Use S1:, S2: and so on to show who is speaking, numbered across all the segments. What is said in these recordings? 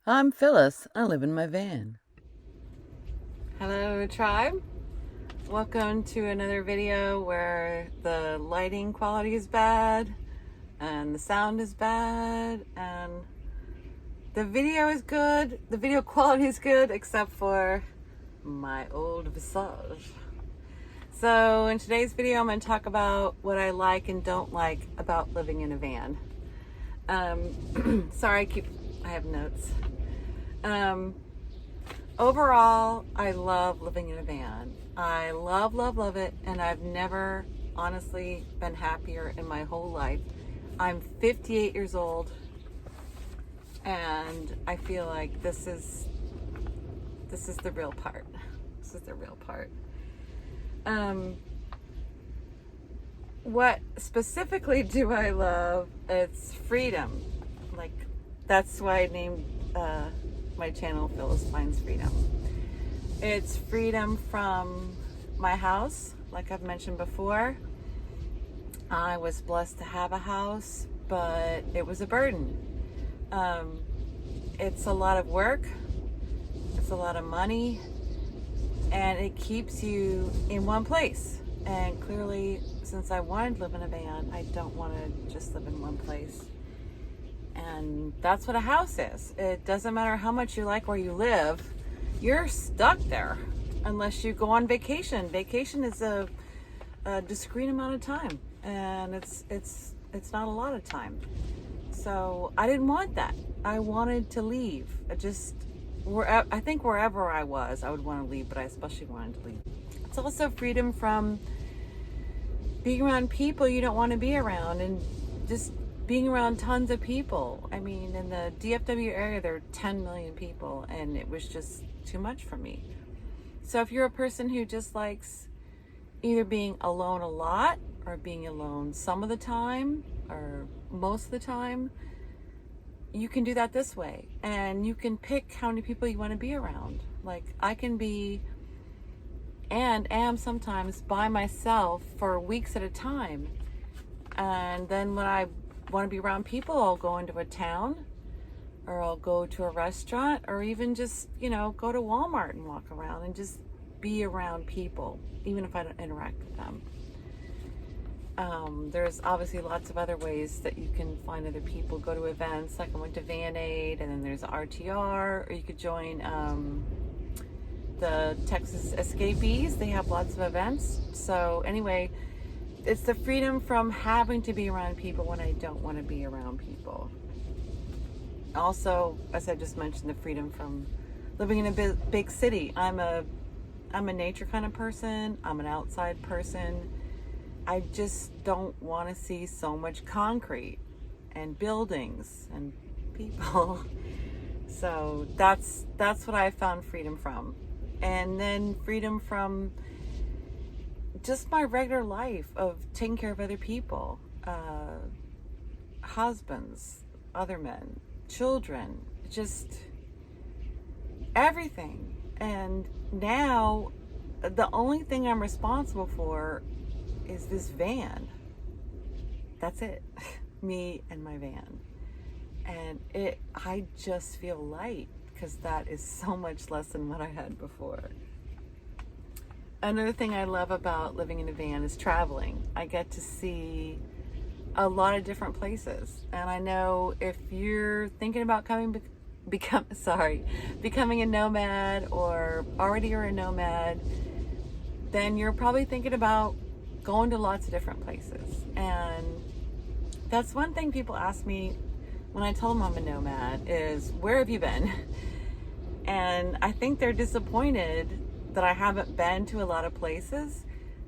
S1: I'm Phyllis. I live in my van.
S2: Hello tribe, welcome to another video where the lighting quality is bad and the sound is bad and the video is good, the video quality is good except for my old visage. So in today's video I'm going to talk about what I like and don't like about living in a van. Sorry, I have notes. Overall, I love living in a van. I love it, and I've never honestly been happier in my whole life. I'm 58 years old, and I feel like this is the real part. This is the real part. What specifically do I love? It's freedom. Like, that's why I named my channel Phyllis Finds Freedom. It's freedom from my house, like I've mentioned before. I was blessed to have a house, but it was a burden. It's a lot of work, it's a lot of money, and it keeps you in one place. And clearly, since I wanted to live in a van, I don't want to just live in one place. And that's what a house is. It doesn't matter how much you like where you live, you're stuck there unless you go on vacation. Vacation is a discrete amount of time, and it's not a lot of time. So I didn't want that. I wanted to leave. I think wherever I was, I would want to leave, but I especially wanted to leave. It's also freedom from being around people you don't want to be around, and just being around tons of people. I mean, in the DFW area, there are 10 million people, and it was just too much for me. So if you're a person who just likes either being alone a lot or being alone some of the time or most of the time, you can do that this way. And you can pick how many people you want to be around. Like, I can be and am sometimes by myself for weeks at a time. And then when I want to be around people, I'll go into a town, or I'll go to a restaurant, or even just, go to Walmart and walk around and just be around people, even if I don't interact with them. There's obviously lots of other ways that you can find other people. Go to events, like I went to Van Aid, and then there's RTR, or you could join the Texas Escapees. They have lots of events. So anyway, it's the freedom from having to be around people when I don't want to be around people. Also, as I just mentioned, the freedom from living in a big city. I'm a nature kind of person. I'm an outside person. I just don't want to see so much concrete and buildings and people. So that's what I found freedom from. And then freedom from just my regular life of taking care of other people, husbands, other men, children, just everything. And now the only thing I'm responsible for is this van. That's it. Me and my van. And I just feel light, because that is so much less than what I had before. Another thing I love about living in a van is traveling. I get to see a lot of different places. And I know if you're thinking about becoming a nomad, or already are a nomad, then you're probably thinking about going to lots of different places. And that's one thing people ask me when I tell them I'm a nomad is, where have you been? And I think they're disappointed that I haven't been to a lot of places,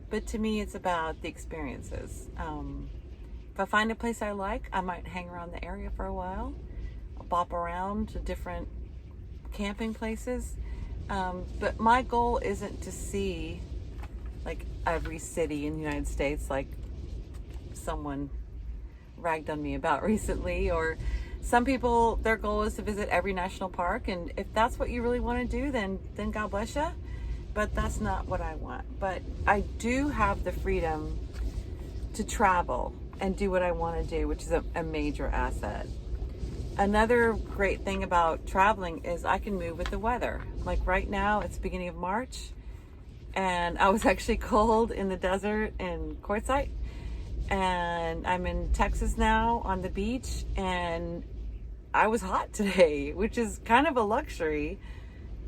S2: but to me it's about the experiences. If I find a place I like, I might hang around the area for a while. I'll bop around to different camping places, but my goal isn't to see like every city in the United States, like someone ragged on me about recently. Or some people, their goal is to visit every national park, and if that's what you really want to do, then God bless you. But that's not what I want. But I do have the freedom to travel and do what I want to do, which is a major asset. Another great thing about traveling is I can move with the weather. Like right now, it's beginning of March, and I was actually cold in the desert in Quartzsite, and I'm in Texas now on the beach, and I was hot today, which is kind of a luxury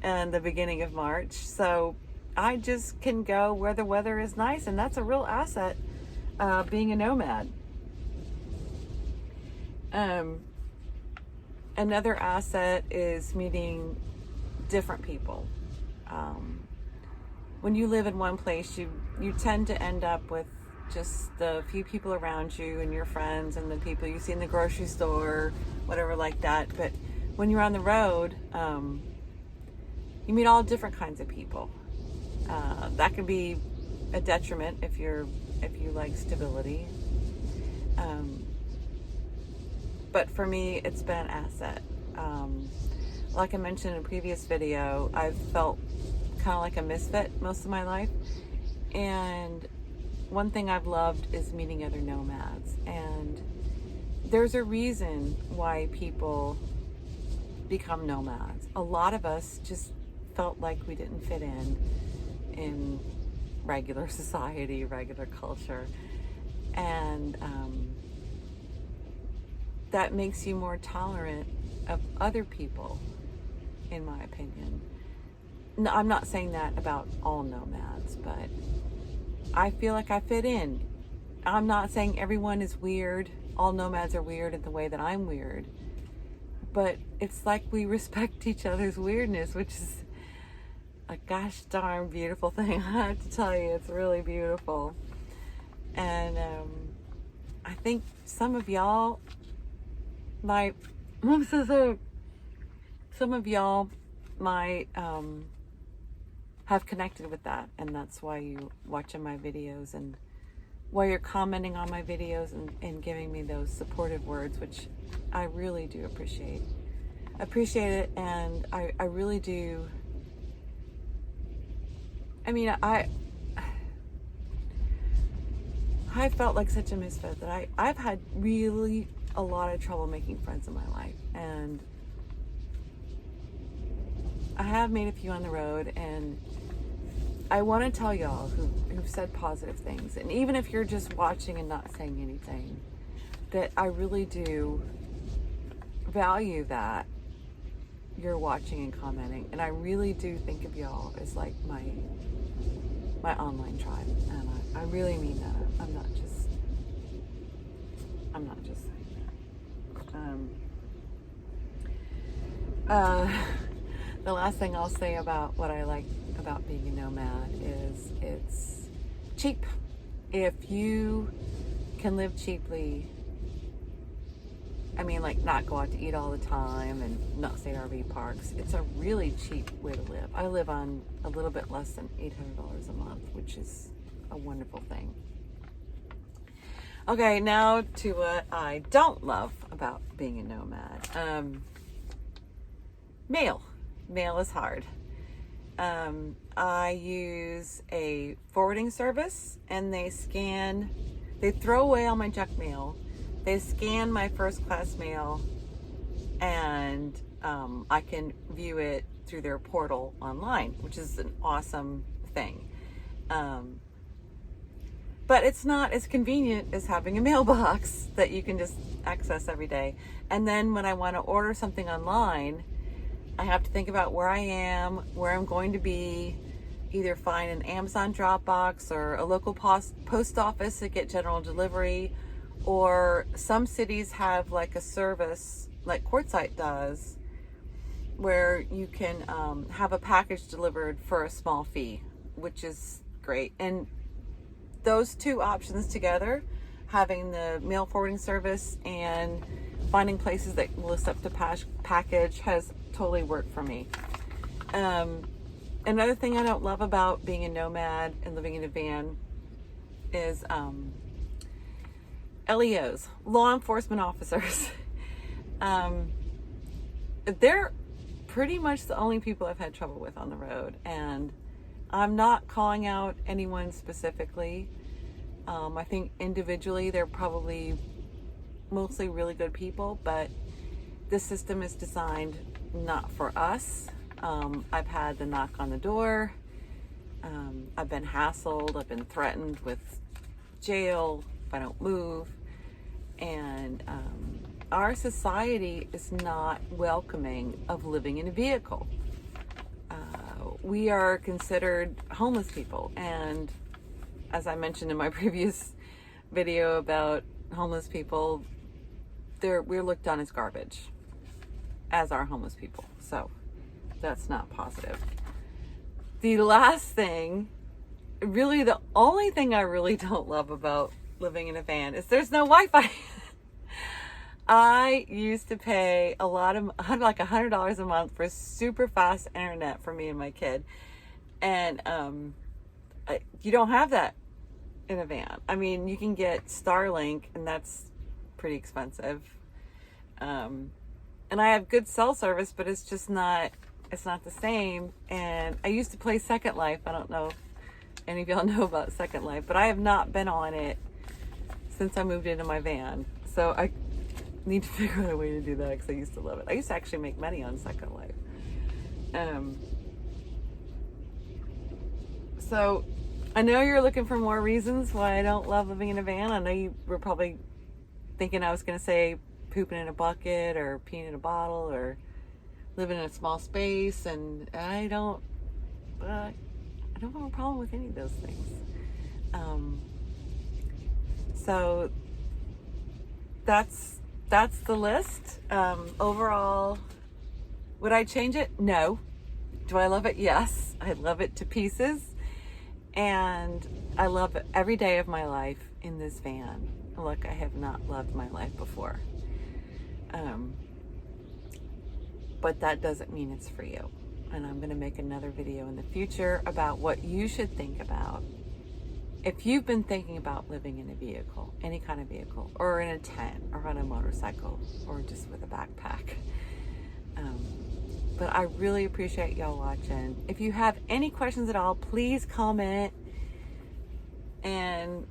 S2: in the beginning of March. So I just can go where the weather is nice, and that's a real asset, being a nomad. Another asset is meeting different people. When you live in one place, you tend to end up with just the few people around you and your friends and the people you see in the grocery store, whatever like that. But when you're on the road, you meet all different kinds of people. That can be a detriment if you like stability. But for me, it's been an asset. Like I mentioned in a previous video, I've felt kind of like a misfit most of my life. And one thing I've loved is meeting other nomads. And there's a reason why people become nomads. A lot of us just felt like we didn't fit in regular society, regular culture. And that makes you more tolerant of other people, in my opinion. No, I'm not saying that about all nomads, but I feel like I fit in. I'm not saying everyone is weird. All nomads are weird in the way that I'm weird. But it's like we respect each other's weirdness, which is a gosh darn beautiful thing. I have to tell you, it's really beautiful. And I think some of y'all might, I'm so sorry. Some of y'all might have connected with that, and that's why you watching my videos and why you're commenting on my videos and giving me those supportive words, which I really do appreciate it. And I really do. I mean, I felt like such a misfit that I've had really a lot of trouble making friends in my life, and I have made a few on the road, and I want to tell y'all who've said positive things, and even if you're just watching and not saying anything, that I really do value that you're watching and commenting, and I really do think of y'all as like my online tribe, and I really mean that. I'm not just saying that. The last thing I'll say about what I like about being a nomad is it's cheap. If you can live cheaply, I mean, like not go out to eat all the time and not stay at RV parks, it's a really cheap way to live. I live on a little bit less than $800 a month, which is a wonderful thing. Okay, now to what I don't love about being a nomad. Mail. Mail is hard. I use a forwarding service, and they throw away all my junk mail. They scan my first class mail, and I can view it through their portal online, which is an awesome thing. But it's not as convenient as having a mailbox that you can just access every day. And then when I want to order something online, I have to think about where I am, where I'm going to be, either find an Amazon Dropbox or a local post office to get general delivery, or some cities have like a service like Quartzsite does where you can have a package delivered for a small fee, which is great. And those two options together, having the mail forwarding service and finding places that will accept a package, has totally worked for me. Another thing I don't love about being a nomad and living in a van is LEOs, law enforcement officers. They're pretty much the only people I've had trouble with on the road, and I'm not calling out anyone specifically. I think individually they're probably mostly really good people, but this system is designed not for us. I've had the knock on the door. I've been hassled. I've been threatened with jail if I don't move. And our society is not welcoming of living in a vehicle. We are considered homeless people. And as I mentioned in my previous video about homeless people, we're looked on as garbage, as are homeless people. So that's not positive. The last thing, really the only thing I really don't love about living in a van is there's no Wi-Fi. I used to pay like $100 a month for super fast internet for me and my kid. And you don't have that in a van. I mean, you can get Starlink, and that's pretty expensive. And I have good cell service, but it's not the same. And I used to play Second Life. I don't know if any of y'all know about Second Life, but I have not been on it since I moved into my van. So I need to figure out a way to do that, because I used to love it. I used to actually make money on Second Life. So I know you're looking for more reasons why I don't love living in a van. I know you were probably thinking I was going to say pooping in a bucket or peeing in a bottle or living in a small space, and I don't have a problem with any of those things. So that's the list. Overall, would I change it? No. Do I love it? Yes. I love it to pieces. And I love every day of my life in this van. Look, I have not loved my life before. But that doesn't mean it's for you. And I'm going to make another video in the future about what you should think about if you've been thinking about living in a vehicle, any kind of vehicle, or in a tent, or on a motorcycle, or just with a backpack. But I really appreciate y'all watching. If you have any questions at all, please comment. And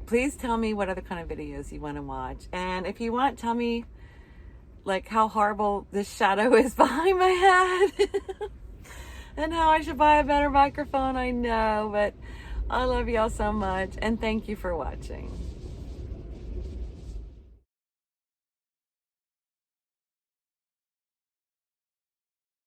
S2: please tell me what other kind of videos you want to watch. And if you want, tell me like how horrible this shadow is behind my head. And how I should buy a better microphone. I know, but I love y'all so much. And thank you for watching.